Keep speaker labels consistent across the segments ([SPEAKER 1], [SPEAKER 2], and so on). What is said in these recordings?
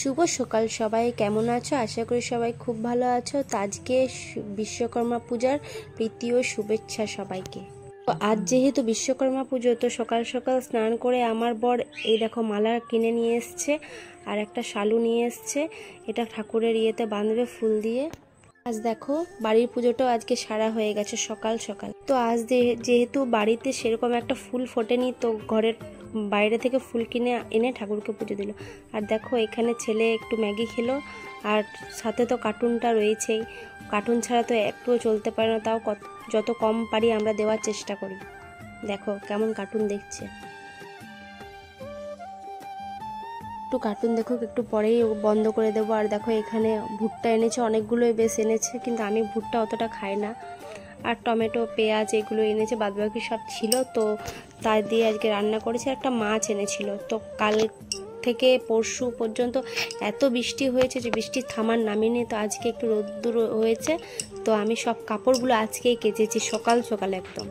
[SPEAKER 1] শুভ সকাল সবাই, কেমন আছো? আশা করি সবাই খুব ভালো আছো। তো আজকে বিশ্বকর্মা পূজার প্রীতি ও শুভেচ্ছা সবাইকে। তো আজ যেহেতু বিশ্বকর্মা পুজো, তো সকাল সকাল স্নান করে আমার বর এই দেখো মালা কিনে নিয়ে এসছে আর একটা শালু নিয়ে এসছে। এটা ঠাকুরের ইয়েতে বাঁধবে ফুল দিয়ে। আজ দেখো বাড়ির পুজোটাও আজকে সারা হয়ে গেছে সকাল সকাল। তো আজ যেহেতু বাড়িতে সেরকম একটা ফুল ফোটেনি, তো ঘরের বাইরে থেকে ফুল কিনে এনে ঠাকুরকে পুজো দিল। আর দেখো এখানে ছেলে একটু ম্যাগি খেলো, আর সাথে তো কার্টুনটা রয়েছেই। কার্টুন ছাড়া তো একটুও চলতে পারে না, তাও যত কম পারি আমরা দেওয়ার চেষ্টা করি। দেখো কেমন কার্টুন দেখছে। একটু কার্টুন দেখো, একটু পরেই বন্ধ করে দেবো। আর দেখো এখানে ভুট্টা এনেছে, অনেকগুলোই বেশ এনেছে, কিন্তু আমি ভুট্টা অতটা খাই না। আর টমেটো, পেঁয়াজ এগুলো এনেছে, বাদবাকি সব ছিল। তো তার দিয়ে আজকে রান্না করেছে। একটা মাছ এনেছিল। তো কাল থেকে পরশু পর্যন্ত এত বৃষ্টি হয়েছে যে বৃষ্টি থামার নামই নেই। তো আজকে একটু রোদ্দুর হয়েছে, তো আমি সব কাপড়গুলো আজকেই কেচেছি সকাল সকাল একদম।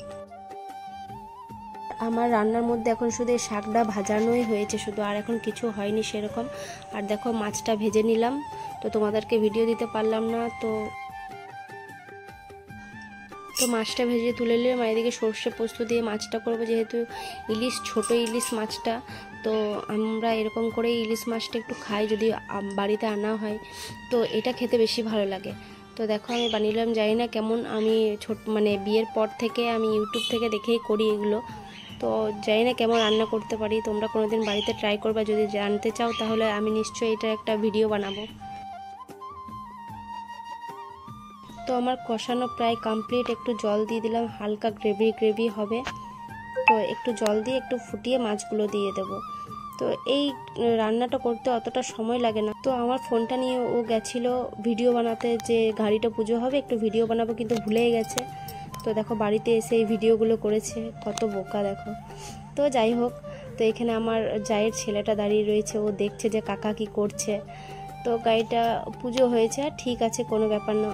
[SPEAKER 1] আমার রান্নার মধ্যে এখন শুধু এই শাকটা ভাজানোই হয়েছে শুধু, আর এখন কিছু হয়নি সেরকম। আর দেখো মাছটা ভেজে নিলাম, তো তোমাদেরকে ভিডিও দিতে পারলাম না। তো মাছটা ভেজে তুলে নিলাম। আর এদিকে সর্ষে পোস্ত দিয়ে মাছটা করবো, যেহেতু ইলিশ, ছোট ইলিশ মাছটা। তো আমরা এরকম করেই ইলিশ মাছটা একটু খাই যদি বাড়িতে আনা হয়, তো এটা খেতে বেশি ভালো লাগে। তো দেখো আমি বানিলাম, জানি না কেমন, আমি মানে বিয়ের পর থেকে আমি ইউটিউব থেকে দেখেই করি এগুলো। তো জানি না কেমন রান্না করতে পারি। তোমরা কোনোদিন বাড়িতে ট্রাই করবা, যদি জানতে চাও তাহলে আমি নিশ্চয়ই এটা একটা ভিডিও বানাবো। তো আমার কষানো প্রায় কমপ্লিট। একটু জল দিয়ে দিলাম, হালকা গ্রেভি হবে। তো একটু জল দিয়ে একটু ফুটিয়ে মাছগুলো দিয়ে দেব। তো এই রান্নাটা করতে অতটা সময় লাগে না। তো আমার ফোনটা নিয়ে ও গেছিল ভিডিও বানাতে, যে গাড়িটা পুজো হবে একটু ভিডিও বানাবো, কিন্তু ভুলেই গেছে। তো দেখো বাড়িতে এসে এই ভিডিওগুলো করেছে, কত বোকা দেখো। তো যাই হোক, তো এখানে আমার জায়ের ছেলেটা দাঁড়িয়ে রয়েছে, ও দেখছে যে কাকা কি করছে। তো গাড়িটা পুজো হয়েছে, আর ঠিক আছে, কোনো ব্যাপার না।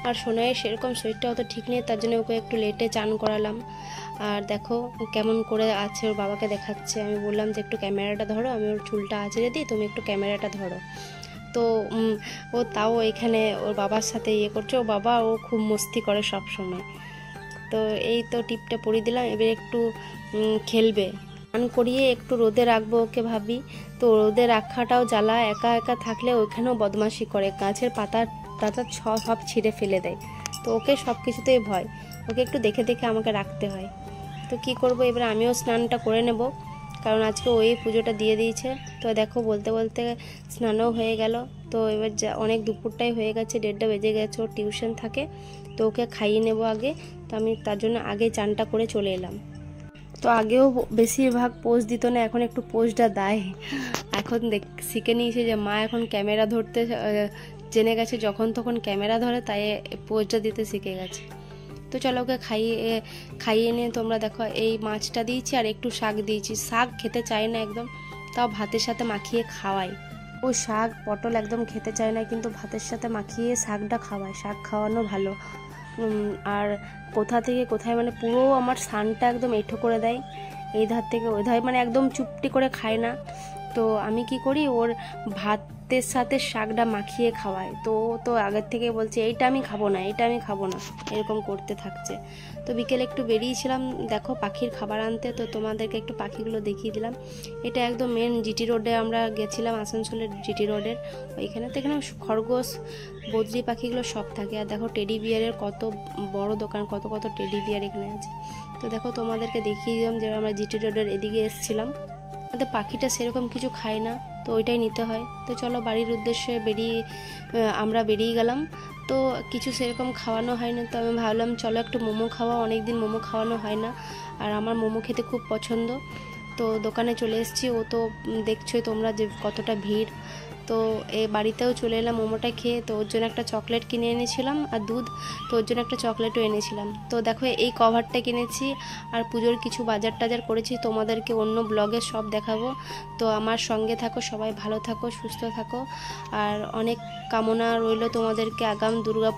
[SPEAKER 1] আর সোনাইয়ের সেরকম শরীরটা অত ঠিক নেই, তার জন্য ওকে একটু লেটে চান করালাম। আর দেখো কেমন করে আছে, ওর বাবাকে দেখাচ্ছে। আমি বললাম যে একটু ক্যামেরাটা ধরো, আমি ওর চুলটা আঁচড়ে দিই, তুমি একটু ক্যামেরাটা ধরো। তো ও তাও এখানে ওর বাবার সাথে ইয়ে করছে। ও বাবা ও খুব মস্তি করে সব সময়। তো এই তো টিপটা পরিয়ে দিলাম, এবার একটু খেলবে। স্নান করিয়ে একটু রোদে রাখবো ওকে ভাবি। তো রোদে রাখাটাও জ্বালা, একা একা থাকলে ওইখানেও বদমাশি করে, গাছের পাতা সব ছিঁড়ে ফেলে দেয়। তো ওকে সব কিছুতেই ভয়, ওকে একটু দেখে দেখে আমাকে রাখতে হয়। তো কি করব, এবার আমিও স্নানটা করে নেব, কারণ আজকে ওই পুজোটা দিয়ে দিয়েছে। তো দেখো বলতে বলতে স্নানও হয়ে গেল। তো এবার অনেক দুপুরটাই হয়ে গেছে, 1:30 বেজে গেছে, ওর টিউশন থাকে। তো ওকে খাইয়ে নেব আগে। তো আমি তার জন্য আগে চানটা করে চলে এলাম। তো আগেও বেশিরভাগ পোজ দিত না, এখন একটু পোজটা দেয়। এখন শিখে নিয়েছে যে মা এখন ক্যামেরা ধরতে জেনে গেছে, যখন তখন ক্যামেরা ধরে, তাই পোজটা দিতে শিখে গেছে। তো চলো ওকে খাইয়ে নিয়ে তোমরা দেখো, এই মাছটা দিয়েছি আর একটু শাক দিয়েছি। শাক খেতে চায় না একদম, তাও ভাতের সাথে মাখিয়ে খাওয়াই। ও শাক পটল একদম খেতে চায় না, কিন্তু ভাতের সাথে মাখিয়ে শাকটা খাওয়ায়। শাক খাওয়ানো ভালো। আর কোথা থেকে কোথায়, মানে পুরো আমার সানটা একদম এঁঠো করে দেয়, এই ধার থেকে ওই ধার, মানে একদম চুপটি করে খায় না। তো আমি কি করি, ওর ভাতের সাথে শাকটা মাখিয়ে খাওয়াই। তো আগের থেকে বলছে এইটা আমি খাবো না, এটা আমি খাবো না, এরকম করতে থাকছে। তো বিকেলে একটু বেরিয়েছিলাম দেখো পাখির খাবার আনতে, তো তোমাদেরকে একটু পাখিগুলো দেখিয়ে দিলাম। এটা একদম মেন জিটি রোডে আমরা গেছিলাম, আসানসোলের জিটি রোডের ওইখানে। তো এখানে খরগোশ, বদ্রি পাখিগুলো সব থাকে। আর দেখো টেডি বিয়ারের কত বড় দোকান, কত কত টেডি বিয়ার এখানে আছে। তো দেখো তোমাদেরকে দেখিয়ে দিলাম যে আমরা জিটি রোডের এদিকে এসেছিলাম। আমাদের পাখিটা সেরকম কিছু খায় না, তো ওইটাই নিতে হয়। তো চলো বাড়ির উদ্দেশ্যে আমরা বেরিয়ে গেলাম। তো কিছু সেরকম খাওয়ানো হয় না, তো আমি ভাবলাম চলো একটু মোমো খাওয়া, অনেকদিন মোমো খাওয়ানো হয় না, আর আমার মোমো খেতে খুব পছন্দ। তো দোকানে চলে এসেছি। ও তো দেখছোই তোমরা যে কতটা ভিড়। তো বাড়িতেও চলে এলাম মোমোটা খেয়ে। তো ওর জন্য একটা চকলেট কিনে এনেছিলাম আর দুধ, তো ওর জন্য একটা চকলেটও এনেছিলাম। তো দেখো এই কভারটা কিনেছি, আর পুজোর কিছু বাজার টাজার করেছি, তোমাদেরকে অন্য ব্লগে সব দেখাবো। তো আমার সঙ্গে থাকো, সবাই ভালো থাকো, সুস্থ থাকো, আর অনেক কামনা রইল তোমাদেরকে আগাম দুর্গা